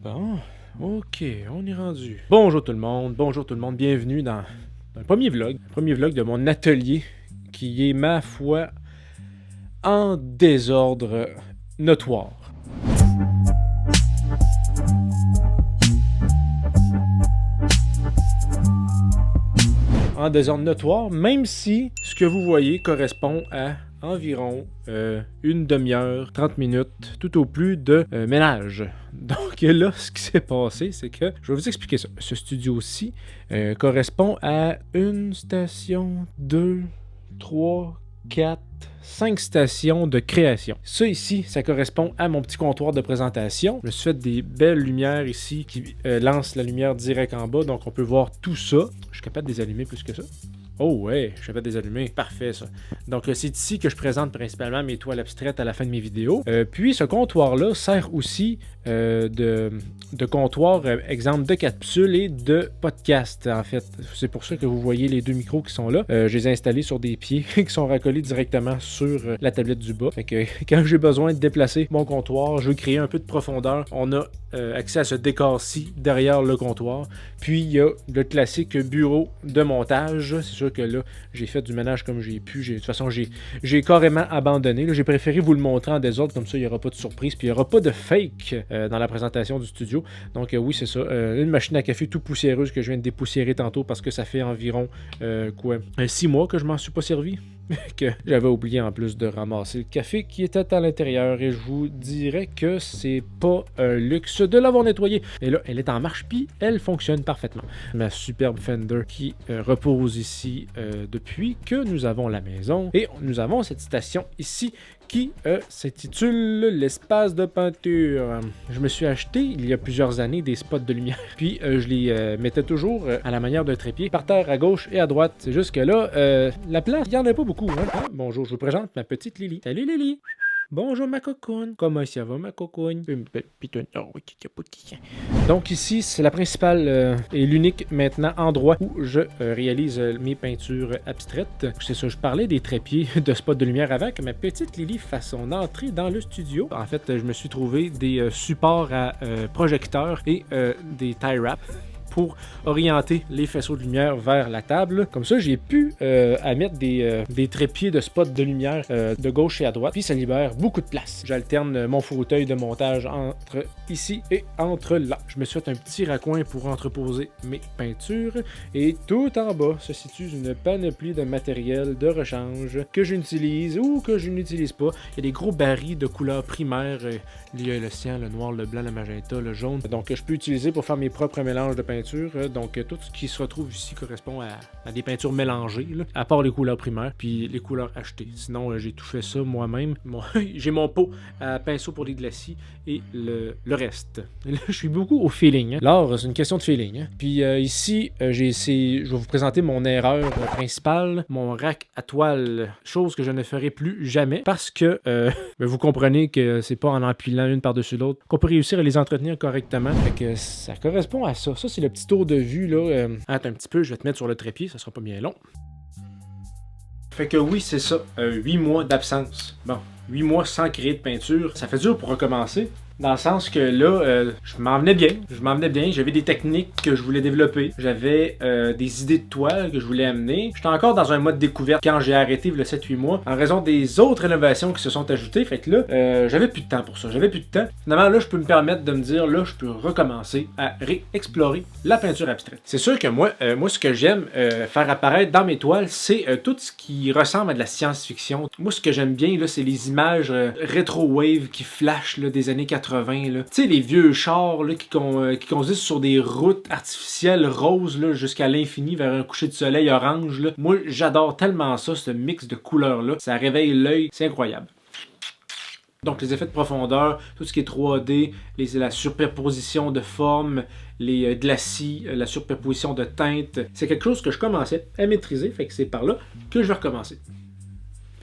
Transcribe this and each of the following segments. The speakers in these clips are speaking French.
Bon, ok, on est rendu. Bonjour tout le monde, bienvenue dans un premier vlog de mon atelier qui est, ma foi, en désordre notoire. En désordre notoire, même si ce que vous voyez correspond à environ une demi-heure, 30 minutes, tout au plus de ménage. Donc là, ce qui s'est passé, c'est que, je vais vous expliquer ça. Ce studio-ci correspond à une station, 2, 3, 4, 5 stations de création. Ça ici, ça correspond à mon petit comptoir de présentation. Je me suis fait des belles lumières ici qui lancent la lumière direct en bas, donc on peut voir tout ça. Je suis capable de les allumer plus que ça. Oh ouais, je suis capable de les allumer. Parfait ça. Donc c'est ici que je présente principalement mes toiles abstraites à la fin de mes vidéos. Puis ce comptoir-là sert aussi de comptoir, exemple de capsules et de podcast en fait. C'est pour ça que vous voyez les deux micros qui sont là. Je les ai installés sur des pieds qui sont racolés directement sur la tablette du bas. Fait que quand j'ai besoin de déplacer mon comptoir, je veux créer un peu de profondeur. On a accès à ce décor-ci derrière le comptoir. Puis il y a le classique bureau de montage. C'est sûr que là, j'ai fait du ménage comme j'ai pu. De toute façon, j'ai carrément abandonné. J'ai préféré vous le montrer en désordre, comme ça, il n'y aura pas de surprise. Puis il n'y aura pas de fake dans la présentation du studio. Donc oui, c'est ça. Une machine à café tout poussiéreuse que je viens de dépoussiérer tantôt parce que ça fait environ 6 mois que je m'en suis pas servi. Que j'avais oublié en plus de ramasser le café qui était à l'intérieur et je vous dirais que c'est pas un luxe de l'avoir nettoyé. Et là, elle est en marche puis elle fonctionne parfaitement. Ma superbe Fender qui repose ici depuis que nous avons la maison et nous avons cette station ici qui s'intitule l'espace de peinture. Je me suis acheté il y a plusieurs années des spots de lumière, puis je les mettais toujours à la manière d'un trépied, par terre à gauche et à droite. C'est juste que là, la place, il n'y en a pas beaucoup. Hein? Bonjour, je vous présente ma petite Lily. Salut Lily! Bonjour ma cocoune. Comment ça va ma cocoune? Donc ici, c'est la principale et l'unique maintenant endroit où je réalise mes peintures abstraites. C'est ça, je parlais des trépieds de spots de lumière avant que ma petite Lily fasse son entrée dans le studio. En fait, je me suis trouvé des supports à projecteurs et des tie wraps pour orienter les faisceaux de lumière vers la table. Comme ça, j'ai pu mettre des trépieds de spots de lumière de gauche et à droite, puis ça libère beaucoup de place. J'alterne mon fauteuil de montage entre ici et entre là. Je me suis fait un petit raccoin pour entreposer mes peintures, et tout en bas se situe une panoplie de matériel de rechange que j'utilise ou que je n'utilise pas. Il y a des gros barils de couleurs primaires, il y a le cyan, le noir, le blanc, le magenta, le jaune, donc je peux utiliser pour faire mes propres mélanges de peinture. Donc tout ce qui se retrouve ici correspond à des peintures mélangées, là, à part les couleurs primaires puis les couleurs achetées. Sinon, j'ai tout fait ça moi-même. J'ai mon pot à pinceau pour les glacis et le reste. Et là, je suis beaucoup au feeling. Hein. L'art, c'est une question de feeling. Hein. Puis ici, je vais vous présenter mon erreur principale, mon rack à toile, chose que je ne ferai plus jamais parce que vous comprenez que c'est pas en empilant une par-dessus l'autre qu'on peut réussir à les entretenir correctement. Fait que ça correspond à ça. Ça, c'est le petit tour de vue, là. Attends un petit peu, je vais te mettre sur le trépied, ça sera pas bien long. Fait que oui, c'est ça. 8 mois d'absence. Bon, 8 mois sans créer de peinture. Ça fait dur pour recommencer. Dans le sens que là, je m'en venais bien. J'avais des techniques que je voulais développer. J'avais des idées de toiles que je voulais amener. J'étais encore dans un mode découverte quand j'ai arrêté le 7-8 mois en raison des autres rénovations qui se sont ajoutées. Fait que là, j'avais plus de temps pour ça. Finalement, là, je peux me permettre de me dire, là, je peux recommencer à réexplorer la peinture abstraite. C'est sûr que moi, ce que j'aime faire apparaître dans mes toiles, c'est tout ce qui ressemble à de la science-fiction. Moi, ce que j'aime bien, là, c'est les images rétro-wave qui flashent là, des années 80. Tu sais, les vieux chars là, qui conduisent sur des routes artificielles roses là, jusqu'à l'infini vers un coucher de soleil orange. Là. Moi, j'adore tellement ça, ce mix de couleurs-là. Ça réveille l'œil, c'est incroyable. Donc, les effets de profondeur, tout ce qui est 3D, la superposition de formes, les glacis, la superposition de teintes, c'est quelque chose que je commençais à maîtriser. Fait que c'est par là que je vais recommencer.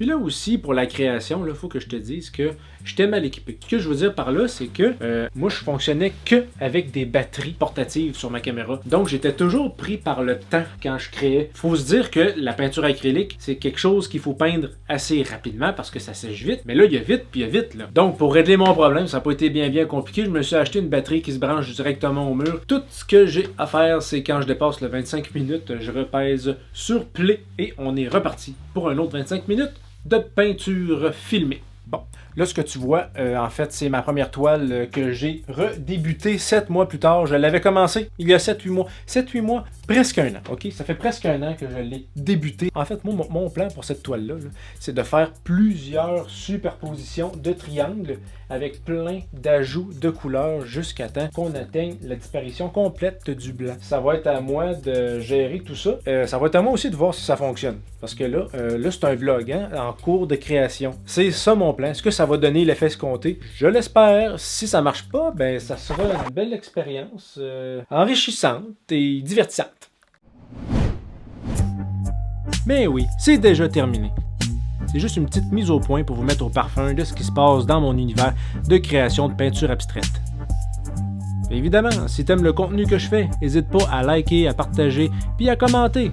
Puis là aussi, pour la création, il faut que je te dise que j'étais mal équipé. Ce que je veux dire par là, c'est que moi, je fonctionnais que avec des batteries portatives sur ma caméra. Donc, j'étais toujours pris par le temps quand je créais. Faut se dire que la peinture acrylique, c'est quelque chose qu'il faut peindre assez rapidement parce que ça sèche vite. Mais là, il y a vite, puis il y a vite, là. Donc, pour régler mon problème, ça n'a pas été bien compliqué. Je me suis acheté une batterie qui se branche directement au mur. Tout ce que j'ai à faire, c'est quand je dépasse le 25 minutes, je repèse sur play et on est reparti pour un autre 25 minutes de peinture filmée. Bon, là, ce que tu vois, en fait, c'est ma première toile que j'ai redébutée 7 mois plus tard. Je l'avais commencé il y a 7-8 mois. 7-8 mois, presque un an, ok? Ça fait presque un an que je l'ai débuté. En fait, moi, mon plan pour cette toile-là, c'est de faire plusieurs superpositions de triangles avec plein d'ajouts de couleurs jusqu'à temps qu'on atteigne la disparition complète du blanc. Ça va être à moi de gérer tout ça. Ça va être à moi aussi de voir si ça fonctionne. Parce que là c'est un vlog en cours de création. C'est ça mon plan. Est-ce que ça va donner l'effet escompté? Je l'espère. Si ça marche pas, ben ça sera une belle expérience enrichissante et divertissante. Mais oui, c'est déjà terminé. C'est juste une petite mise au point pour vous mettre au parfum de ce qui se passe dans mon univers de création de peinture abstraite. Évidemment, si t'aimes le contenu que je fais, n'hésite pas à liker, à partager, puis à commenter.